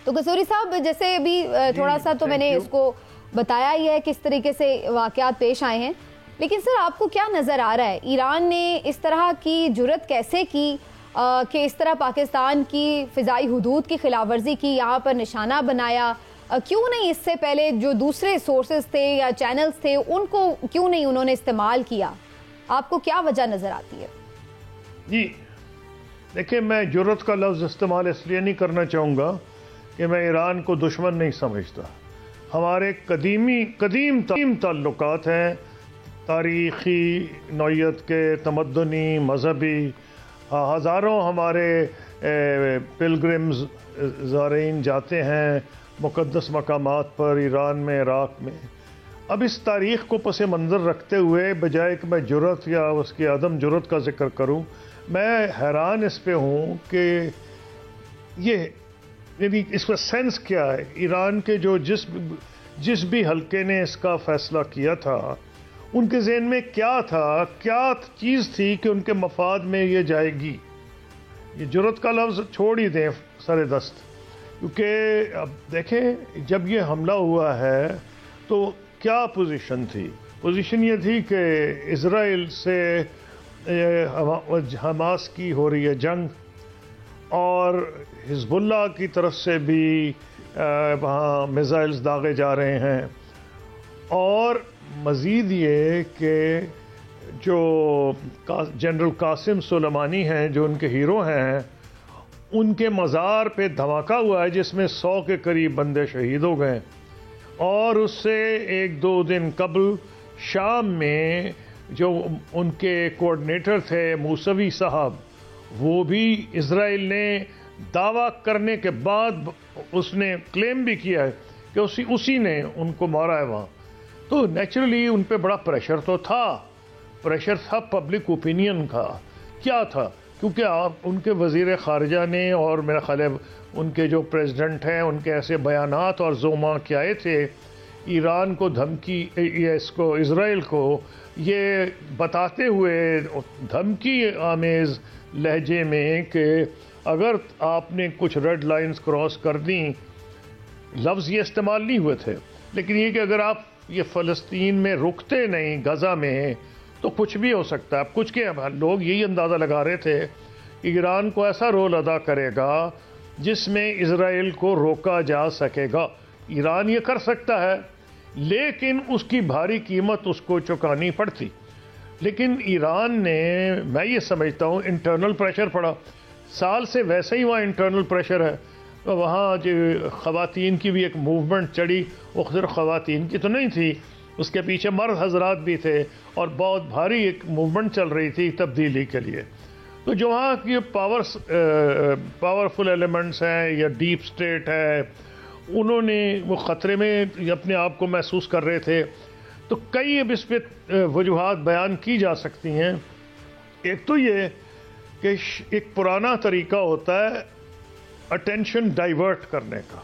تو قصوری صاحب جیسے ابھی تھوڑا سا تو میں نے اس کو بتایا ہی ہے کس طریقے سے واقعات پیش آئے ہیں، لیکن سر آپ کو کیا نظر آ رہا ہے ایران نے اس طرح کی جرت کیسے کی کہ اس طرح پاکستان کی فضائی حدود کی خلاف ورزی کی، یہاں پر نشانہ بنایا؟ کیوں نہیں اس سے پہلے جو دوسرے سورسز تھے یا چینلز تھے ان کو کیوں نہیں انہوں نے استعمال کیا؟ آپ کو کیا وجہ نظر آتی ہے؟ جی دیکھیں، میں جرت کا لفظ استعمال اس لیے نہیں کرنا چاہوں گا کہ میں ایران کو دشمن نہیں سمجھتا. ہمارے قدیم تعلقات ہیں، تاریخی نوعیت کے، تمدنی، مذہبی. ہزاروں ہمارے پلگرمز زائرین جاتے ہیں مقدس مقامات پر ایران میں، عراق میں. اب اس تاریخ کو پس منظر رکھتے ہوئے بجائے کہ میں جرت یا اس کی عدم جرت کا ذکر کروں، میں حیران اس پہ ہوں کہ یہ یعنی اس کا سینس کیا ہے. ایران کے جو جس بھی حلقے نے اس کا فیصلہ کیا تھا ان کے ذہن میں کیا تھا، کیا چیز تھی کہ ان کے مفاد میں یہ جائے گی. یہ جرت کا لفظ چھوڑ ہی دیں سر دست، کیونکہ اب دیکھیں جب یہ حملہ ہوا ہے تو کیا پوزیشن تھی؟ پوزیشن یہ تھی کہ اسرائیل سے حماس کی ہو رہی ہے جنگ، اور حزب اللہ کی طرف سے بھی وہاں میزائلز داغے جا رہے ہیں. اور مزید یہ کہ جو جنرل قاسم سلیمانی ہیں جو ان کے ہیرو ہیں، ان کے مزار پہ دھماکہ ہوا ہے جس میں 100 کے قریب بندے شہید ہو گئے. اور اس سے 1-2 دن قبل شام میں جو ان کے کوآرڈینیٹر تھے موسوی صاحب، وہ بھی اسرائیل نے دعویٰ کرنے کے بعد اس نے کلیم بھی کیا ہے کہ اسی نے ان کو مارا ہے وہاں. تو نیچرلی ان پہ بڑا پریشر تو تھا، پریشر تھا پبلک اوپینین کا. کیا تھا؟ کیونکہ آپ ان کے وزیر خارجہ نے اور میرا خیال ہے ان کے جو پریزیڈنٹ ہیں ان کے ایسے بیانات اور زوما کیا آئے تھے ایران کو دھمکی، اس کو اسرائیل کو یہ بتاتے ہوئے دھمکی آمیز لہجے میں کہ اگر آپ نے کچھ ریڈ لائنز کراس کر دیں، لفظ یہ استعمال نہیں ہوئے تھے لیکن یہ کہ اگر آپ یہ فلسطین میں رکتے نہیں، غزہ میں، تو کچھ بھی ہو سکتا ہے. اب کچھ کے لوگ یہی اندازہ لگا رہے تھے کہ ایران کو ایسا رول ادا کرے گا جس میں اسرائیل کو روکا جا سکے گا. ایران یہ کر سکتا ہے لیکن اس کی بھاری قیمت اس کو چکانی پڑتی. لیکن ایران نے، میں یہ سمجھتا ہوں، انٹرنل پریشر پڑا. سال سے ویسے ہی وہاں انٹرنل پریشر ہے. وہاں جو خواتین کی بھی ایک موومنٹ چڑھی، وہ صرف خواتین کی تو نہیں تھی، اس کے پیچھے مرد حضرات بھی تھے اور بہت بھاری ایک موومنٹ چل رہی تھی تبدیلی کے لیے. تو جو وہاں کی پاورفل ایلیمنٹس ہیں یا ڈیپ سٹیٹ ہے، انہوں نے وہ خطرے میں اپنے آپ کو محسوس کر رہے تھے. تو کئی اب اس پہ وجوہات بیان کی جا سکتی ہیں. ایک تو یہ کہ ایک پرانا طریقہ ہوتا ہے اٹینشن ڈائیورٹ کرنے کا.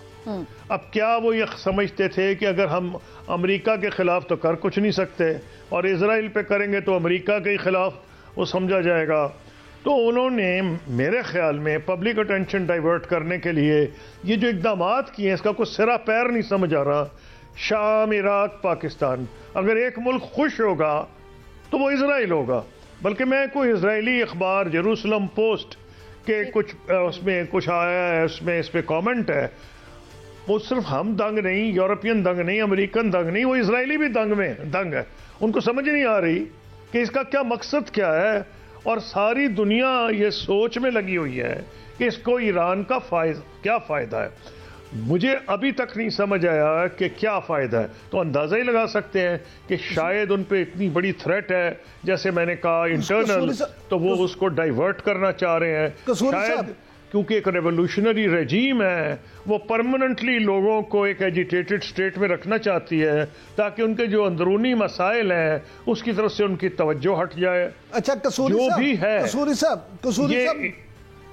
اب کیا وہ یہ سمجھتے تھے کہ اگر ہم امریکہ کے خلاف تو کر کچھ نہیں سکتے اور اسرائیل پہ کریں گے تو امریکہ کے خلاف وہ سمجھا جائے گا. تو انہوں نے میرے خیال میں پبلک اٹینشن ڈائیورٹ کرنے کے لیے یہ جو اقدامات کیے ہیں اس کا کوئی سرا پیر نہیں سمجھ آ رہا. شام، عراق، پاکستان، اگر ایک ملک خوش ہوگا تو وہ اسرائیل ہوگا. بلکہ میں کوئی اسرائیلی اخبار جیروسلم پوسٹ کے کچھ اس میں کچھ آیا ہے، اس پہ کامنٹ ہے، وہ صرف ہم دنگ نہیں، یورپین دنگ نہیں، امریکن دنگ نہیں، وہ اسرائیلی بھی دنگ ہے. ان کو سمجھ نہیں آ رہی کہ اس کا کیا مقصد کیا ہے. اور ساری دنیا یہ سوچ میں لگی ہوئی ہے کہ اس کو ایران کا کیا فائدہ ہے. مجھے ابھی تک نہیں سمجھ آیا کہ کیا فائدہ ہے. تو اندازہ ہی لگا سکتے ہیں کہ شاید ان پہ اتنی بڑی تھریٹ ہے، جیسے میں نے کہا انٹرنل، تو وہ اس کو ڈائیورٹ کرنا چاہ رہے ہیں. شاید کیونکہ ایک ریولوشنری رجیم ہے، وہ پرماننٹلی لوگوں کو ایک ایجیٹیٹڈ سٹیٹ میں رکھنا چاہتی ہے تاکہ ان کے جو اندرونی مسائل ہیں اس کی طرف سے ان کی توجہ ہٹ جائے. اچھا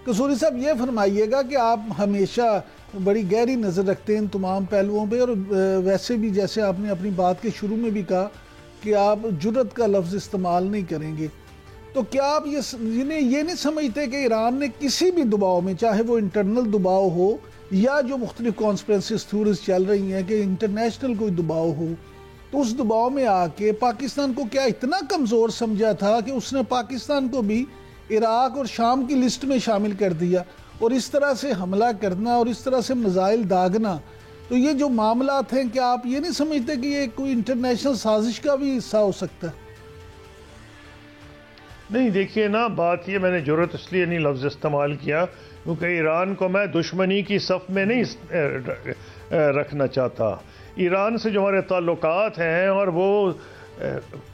قصوری صاحب یہ فرمائیے گا کہ آپ ہمیشہ بڑی گہری نظر رکھتے ہیں ان تمام پہلوؤں پہ، اور ویسے بھی جیسے آپ نے اپنی بات کے شروع میں بھی کہا کہ آپ جرت کا لفظ استعمال نہیں کریں گے، تو کیا آپ یہ نہیں سمجھتے کہ ایران نے کسی بھی دباؤ میں، چاہے وہ انٹرنل دباؤ ہو یا جو مختلف کانسپریسیز تھیوریز چل رہی ہیں کہ انٹرنیشنل کوئی دباؤ ہو، تو اس دباؤ میں آ کے پاکستان کو کیا اتنا کمزور سمجھا تھا کہ اس نے پاکستان کو بھی عراق اور شام کی لسٹ میں شامل کر دیا، اور اس طرح سے حملہ کرنا اور اس طرح سے میزائل داغنا؟ تو یہ جو معاملات ہیں، کیا آپ یہ نہیں سمجھتے کہ یہ کوئی انٹرنیشنل سازش کا بھی حصہ ہو سکتا ہے؟ نہیں، دیکھیے نا، بات یہ، میں نے جرأت اس لیے نہیں لفظ استعمال کیا کیونکہ ایران کو میں دشمنی کی صف میں نہیں رکھنا چاہتا. ایران سے جو ہمارے تعلقات ہیں، اور وہ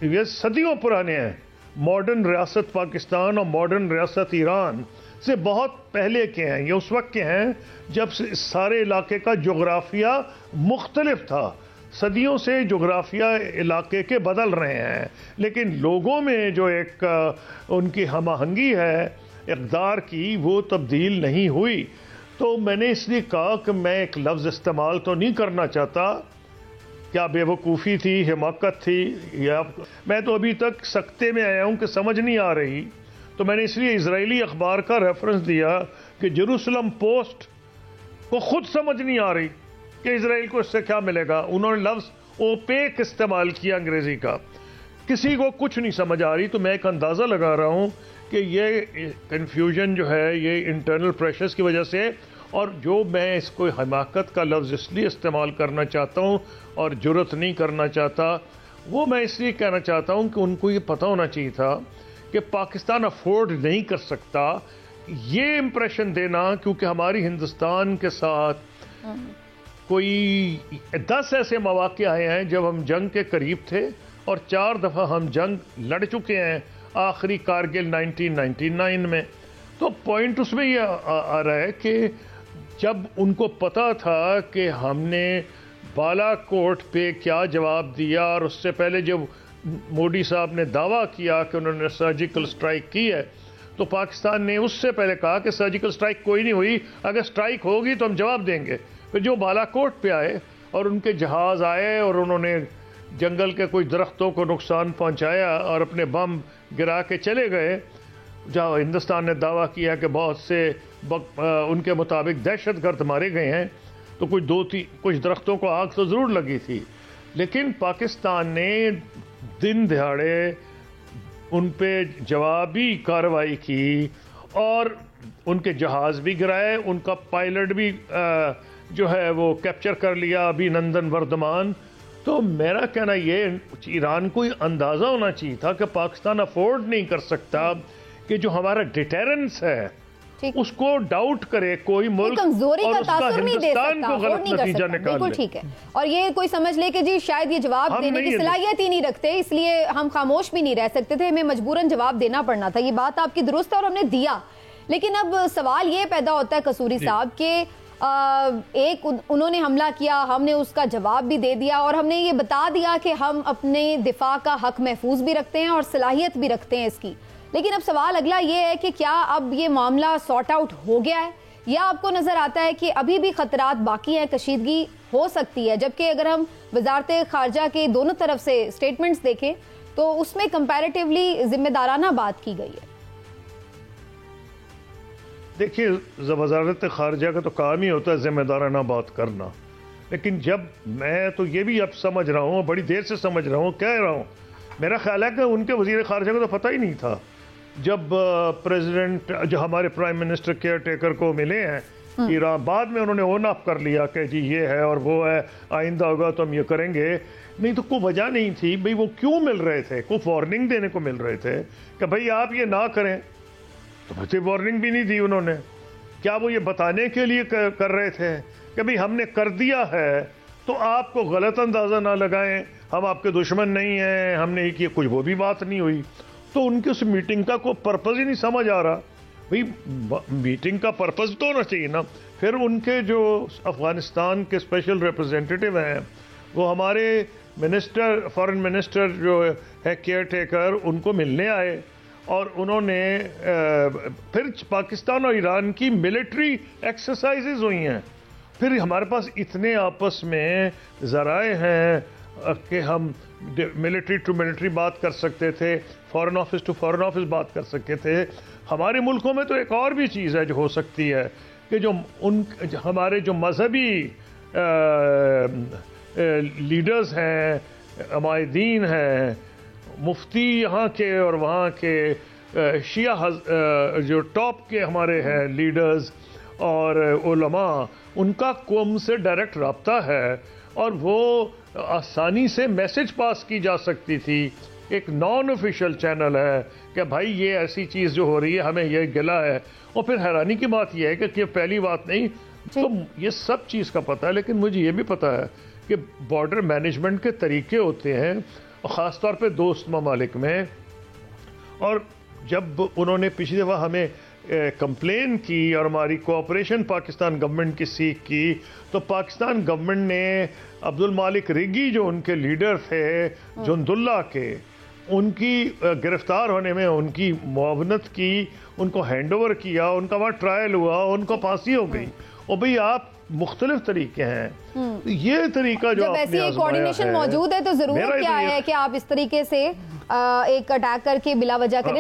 یہ صدیوں پرانے ہیں. ماڈرن ریاست پاکستان اور ماڈرن ریاست ایران سے بہت پہلے کے ہیں. یہ اس وقت کے ہیں جب سارے علاقے کا جغرافیہ مختلف تھا. صدیوں سے جغرافیہ علاقے کے بدل رہے ہیں، لیکن لوگوں میں جو ایک ان کی ہم آہنگی ہے اقدار کی، وہ تبدیل نہیں ہوئی. تو میں نے اس لیے کہا کہ میں ایک لفظ استعمال تو نہیں کرنا چاہتا. کیا بے وقوفی تھی، حماقت تھی، یا میں تو ابھی تک سکتے میں آیا ہوں کہ سمجھ نہیں آ رہی. تو میں نے اس لیے اسرائیلی اخبار کا ریفرنس دیا کہ جیروسلم پوسٹ کو خود سمجھ نہیں آ رہی کہ اسرائیل کو اس سے کیا ملے گا. انہوں نے لفظ اوپیک استعمال کیا انگریزی کا. کسی کو کچھ نہیں سمجھ آ رہی. تو میں ایک اندازہ لگا رہا ہوں کہ یہ کنفیوژن جو ہے یہ انٹرنل پریشرز کی وجہ سے، اور جو میں اس کو حماقت کا لفظ اس لیے استعمال کرنا چاہتا ہوں اور جرأت نہیں کرنا چاہتا، وہ میں اس لیے کہنا چاہتا ہوں کہ ان کو یہ پتہ ہونا چاہیے تھا کہ پاکستان افورڈ نہیں کر سکتا یہ امپریشن دینا، کیونکہ ہماری ہندوستان کے ساتھ کوئی 10 ایسے مواقع آئے ہیں جب ہم جنگ کے قریب تھے، اور 4 دفعہ ہم جنگ لڑ چکے ہیں، آخری کارگل 1999 میں. تو پوائنٹ اس میں یہ آ رہا ہے کہ جب ان کو پتا تھا کہ ہم نے بالا کوٹ پہ کیا جواب دیا، اور اس سے پہلے جب مودی صاحب نے دعویٰ کیا کہ انہوں نے سرجیکل سٹرائک کی ہے، تو پاکستان نے اس سے پہلے کہا کہ سرجیکل سٹرائک کوئی نہیں ہوئی، اگر سٹرائک ہوگی تو ہم جواب دیں گے. پھر جو بالا کوٹ پہ آئے اور ان کے جہاز آئے اور انہوں نے جنگل کے کوئی درختوں کو نقصان پہنچایا اور اپنے بم گرا کے چلے گئے، جہاں ہندوستان نے دعویٰ کیا کہ بہت سے ان کے مطابق دہشت گرد مارے گئے ہیں، تو کچھ درختوں کو آگ تو ضرور لگی تھی. لیکن پاکستان نے دن دہاڑے ان پہ جوابی کارروائی کی اور ان کے جہاز بھی گرائے، ان کا پائلٹ بھی جو ہے وہ کیپچر کر لیا، ابھی نندن وردمان. تو میرا کہنا یہ، ایران کو اندازہ ہونا چاہیے تھا کہ پاکستان افورڈ نہیں کر سکتا کہ جو ہمارا ڈیٹرنس ہے اس کو ڈاؤٹ کرے کوئی ملک، کمزوری کا تاثر نہیں دے سکتا، کو غلط نتیجہ نکال. بالکل ٹھیک ہے. اور یہ کوئی سمجھ لے کہ جی شاید یہ جواب دینے کی صلاحیت ہی نہیں رکھتے، اس لیے ہم خاموش بھی نہیں رہ سکتے تھے، ہمیں مجبوراً جواب دینا پڑنا تھا. یہ بات آپ کی درست ہے اور ہم نے دیا. لیکن اب سوال یہ پیدا ہوتا ہے قصوری صاحب کہ ایک انہوں نے حملہ کیا، ہم نے اس کا جواب بھی دے دیا، اور ہم نے یہ بتا دیا کہ ہم اپنے دفاع کا حق محفوظ بھی رکھتے ہیں اور صلاحیت بھی رکھتے ہیں اس کی. لیکن اب سوال اگلا یہ ہے کہ کیا اب یہ معاملہ سارٹ آؤٹ ہو گیا ہے، یا آپ کو نظر آتا ہے کہ ابھی بھی خطرات باقی ہیں، کشیدگی ہو سکتی ہے؟ جبکہ اگر ہم وزارت خارجہ کے دونوں طرف سے سٹیٹمنٹس دیکھیں تو اس میں کمپیریٹیولی ذمہ دارانہ بات کی گئی ہے. دیکھیے، وزارت خارجہ کا تو کام ہی ہوتا ہے ذمہ دارانہ بات کرنا. لیکن جب میں تو یہ بھی اب سمجھ رہا ہوں، بڑی دیر سے سمجھ رہا ہوں، کہہ رہا ہوں، میرا خیال ہے کہ ان کے وزیر خارجہ کو تو پتہ ہی نہیں تھا جب پریزیڈنٹ، جو ہمارے پرائم منسٹر کیئر ٹیکر کو ملے ہیں ایران، بعد میں انہوں نے اون اپ کر لیا کہ جی یہ ہے اور وہ ہے، آئندہ ہوگا تو ہم یہ کریں گے. نہیں تو کوئی وجہ نہیں تھی بھئی، وہ کیوں مل رہے تھے؟ کوئی وارننگ دینے کو مل رہے تھے کہ بھئی آپ یہ نہ کریں؟ تو بچے وارننگ بھی نہیں دی انہوں نے. کیا وہ یہ بتانے کے لیے کر رہے تھے کہ بھئی ہم نے کر دیا ہے تو آپ کو غلط اندازہ نہ لگائیں، ہم آپ کے دشمن نہیں ہیں، ہم نے یہ کیا؟ کچھ وہ بھی بات نہیں ہوئی. تو ان کی اس میٹنگ کا کوئی پرپز ہی نہیں سمجھ آ رہا. بھئی میٹنگ کا پرپز تو ہونا چاہیے نا. پھر ان کے جو افغانستان کے اسپیشل ریپرزینٹیٹیو ہیں، وہ ہمارے منسٹر، فارن منسٹر جو ہے کیئر ٹیکر، ان کو ملنے آئے، اور انہوں نے پھر پاکستان اور ایران کی ملٹری ایکسرسائزز ہوئی ہیں. پھر ہمارے پاس اتنے آپس میں ذرائع ہیں کہ ہم ملٹری ٹو ملٹری بات کر سکتے تھے، foreign office to foreign office بات کر سکتے تھے. ہمارے ملکوں میں تو ایک اور بھی چیز ہے جو ہو سکتی ہے کہ جو ہمارے جو مذہبی لیڈرز ہیں، عمائدین ہیں، مفتی یہاں کے اور وہاں کے شیعہ جو ٹاپ کے ہمارے ہیں لیڈرز اور علماء، ان کا قوم سے ڈائریکٹ رابطہ ہے اور وہ آسانی سے میسج پاس کی جا سکتی تھی. ایک نان آفیشیل چینل ہے کہ بھائی یہ ایسی چیز جو ہو رہی ہے ہمیں یہ گلا ہے. اور پھر حیرانی کی بات یہ ہے کہ پہلی بات نہیں تو یہ سب چیز کا پتہ ہے، لیکن مجھے یہ بھی پتہ ہے کہ بارڈر مینجمنٹ کے طریقے ہوتے ہیں خاص طور پہ دوست ممالک میں. اور جب انہوں نے پچھلی دفعہ ہمیں کمپلین کی اور ہماری کوآپریشن پاکستان گورنمنٹ کی سیکھ کی، تو پاکستان گورنمنٹ نے عبد المالک ریگی جو ان کے لیڈر تھے جند اللہ کے، ان کی گرفتار ہونے میں ان کی معاونت کی، ان کو ہینڈ اوور کیا، ان کا وہاں ٹرائل ہوا، ان کو پھانسی ہو گئی. اور بھئی آپ مختلف طریقے ہیں، یہ طریقہ جو جب ایسی ایک کوارڈینیشن موجود ہے تو ضرورت کیا ہے کہ آپ اس طریقے سے ایک اٹیک کر کے بلا وجہ کریں.